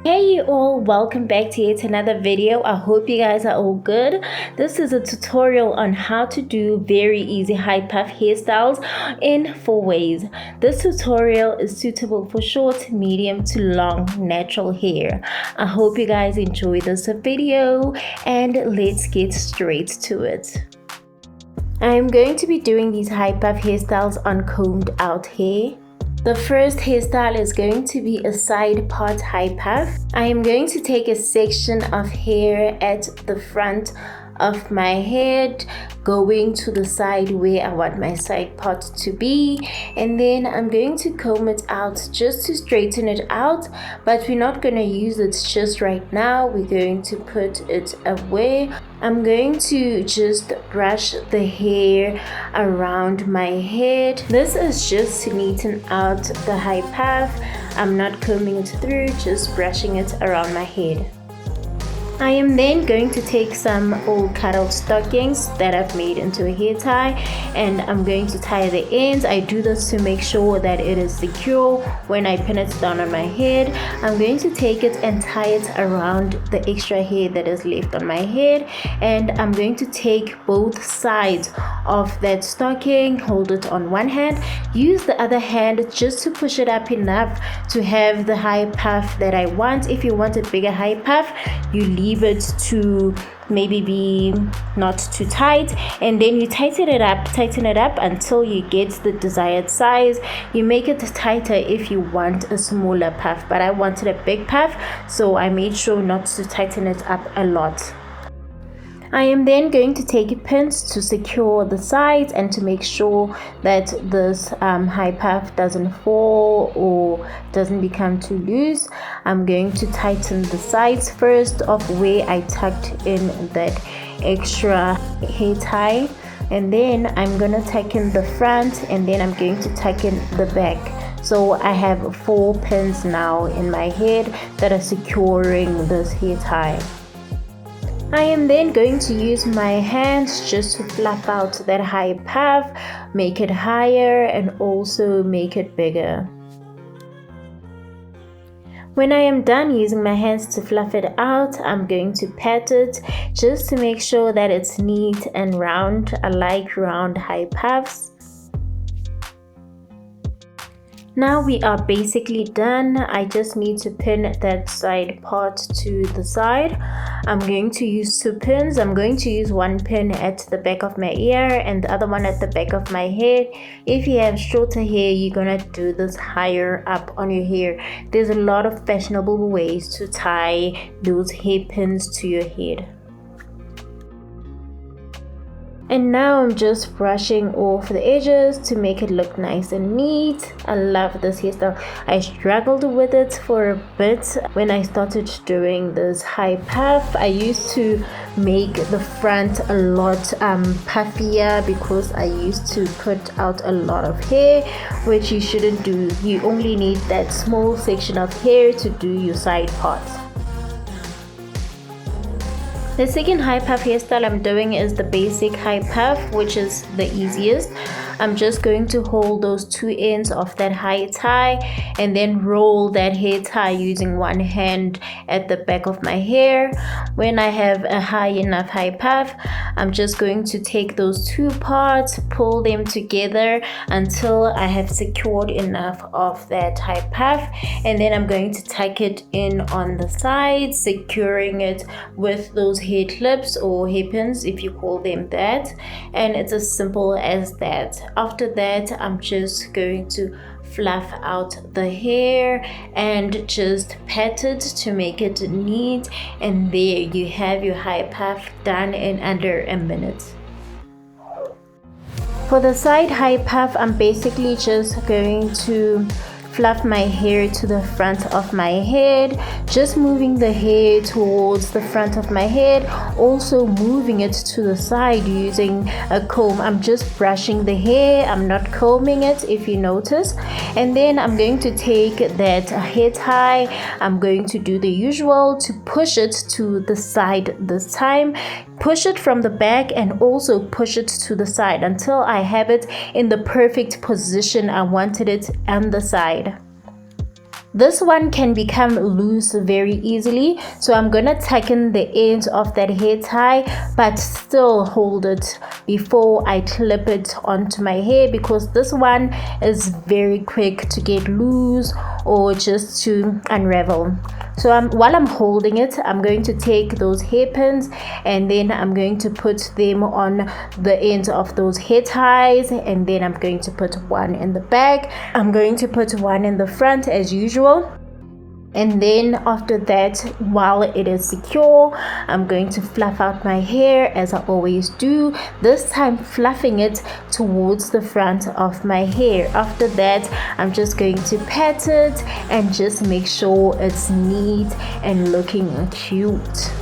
Hey you all, welcome back to yet another video. I hope you guys are all good. This is a tutorial on how to do very easy high puff hairstyles in 4 ways. This tutorial is suitable for short, medium to long natural hair. I hope you guys enjoy this video and let's get straight to it. I'm going to be doing these high puff hairstyles on combed out hair. The first hairstyle is going to be a side part high puff. I am going to take a section of hair at the front of my head going to the side where I want my side part to be, and then I'm going to comb it out just to straighten it out, but we're not going to use it just right now. We're going to put it away. I'm going to just brush the hair around my head. This is just to neaten out the high puff. I'm not combing it through, just brushing it around my head. I am then going to take some old cut out stockings that I've made into a hair tie, and I'm going to tie the ends. I do this to make sure that it is secure when I pin it down on my head. I'm going to take it and tie it around the extra hair that is left on my head, and I'm going to take both sides of that stocking, hold it on one hand, use the other hand just to push it up enough to have the high puff that I want. If you want a bigger high puff, you leave it to maybe be not too tight, and then you tighten it up until you get the desired size. You make it tighter if you want a smaller puff, but I wanted a big puff, so I made sure not to tighten it up a lot. I am then going to take pins to secure the sides and to make sure that this high puff doesn't fall or doesn't become too loose. I'm going to tighten the sides first of where I tucked in that extra hair tie, and then I'm going to tuck in the front, and then I'm going to tuck in the back. So I have 4 pins now in my head that are securing this hair tie. I am then going to use my hands just to fluff out that high puff, make it higher and also make it bigger. When I am done using my hands to fluff it out, I'm going to pat it just to make sure that it's neat and round. I like round high puffs. Now we are basically done. I just need to pin that side part to the side. I'm going to use 2 pins. I'm going to use 1 pin at the back of my ear and the other one at the back of my head. If you have shorter hair, you're gonna do this higher up on your hair. There's a lot of fashionable ways to tie those hairpins to your head. And now I'm just brushing off the edges to make it look nice and neat. I love this hairstyle. I struggled with it for a bit when I started doing this high puff. I used to make the front a lot puffier because I used to put out a lot of hair, which you shouldn't do. You only need that small section of hair to do your side parts. The second high puff hairstyle I'm doing is the basic high puff, which is the easiest. I'm just going to hold those 2 ends of that high tie and then roll that hair tie using one hand at the back of my hair. When I have a high enough high puff, I'm just going to take those 2 parts, pull them together until I have secured enough of that high puff, and then I'm going to tuck it in on the side, securing it with those hair clips or hairpins if you call them that, and it's as simple as that. After that, I'm just going to fluff out the hair and just pat it to make it neat, and there you have your high puff done in under a minute. For the side high puff, I'm basically just going to fluff my hair to the front of my head, just moving the hair towards the front of my head, also moving it to the side using a comb. I'm just brushing the hair, I'm not combing it if you notice. And then I'm going to take that hair tie, I'm going to do the usual to push it to the side this time. Push it from the back and also push it to the side until I have it in the perfect position I wanted it on the side. This one can become loose very easily, so I'm gonna tighten the ends of that hair tie but still hold it before I clip it onto my hair, because this one is very quick to get loose or just to unravel. So while I'm holding it, I'm going to take those hairpins and then I'm going to put them on the ends of those hair ties, and then I'm going to put one in the back. I'm going to put one in the front as usual. And then after that, while it is secure, I'm going to fluff out my hair as I always do, this time fluffing it towards the front of my hair. After that, I'm just going to pat it and just make sure it's neat and looking cute.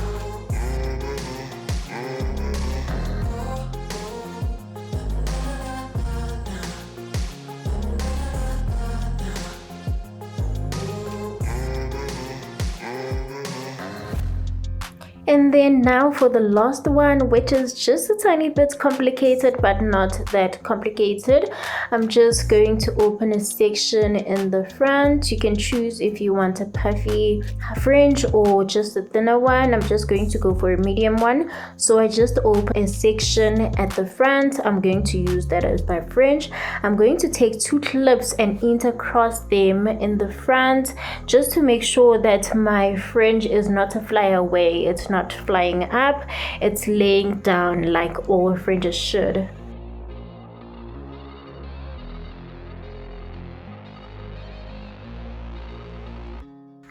And then now for the last one, which is just a tiny bit complicated but not that complicated. I'm just going to open a section in the front. You can choose if you want a puffy fringe or just a thinner one. I'm just going to go for a medium one. So I just open a section at the front. I'm going to use that as my fringe. I'm going to take two clips and intercross them in the front just to make sure that my fringe is not a flyaway. It's not flying up, it's laying down like all fringes should.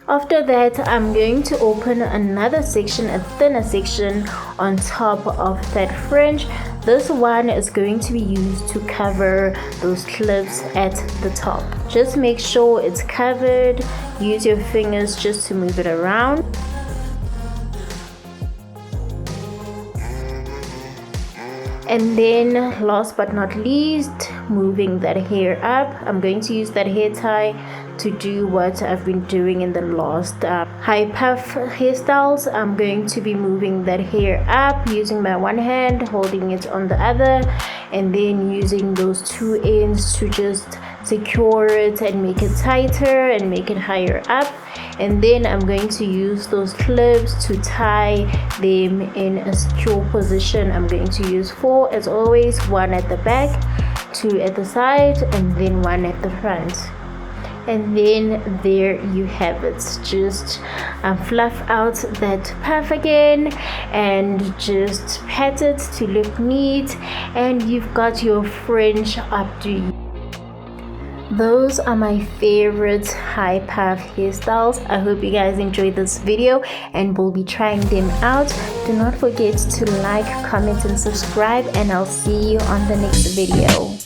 After that, I'm going to open another section, a thinner section on top of that fringe. This one is going to be used to cover those clips at the top. Just make sure it's covered. Use your fingers just to move it around. And then last but not least, moving that hair up, I'm going to use that hair tie to do what I've been doing in the last high puff hairstyles. I'm going to be moving that hair up using my one hand, holding it on the other, and then using those two ends to just secure it and make it tighter and make it higher up. And then I'm going to use those clips to tie them in a secure position. I'm going to use 4 as always, 1 at the back, 2 at the side, and then 1 at the front. And then there you have it. Just fluff out that puff again and just pat it to look neat, and you've got your fringe up to you. Those are my favorite high puff hairstyles. I hope you guys enjoyed this video and will be trying them out. Do not forget to like, comment and subscribe, and I'll see you on the next video.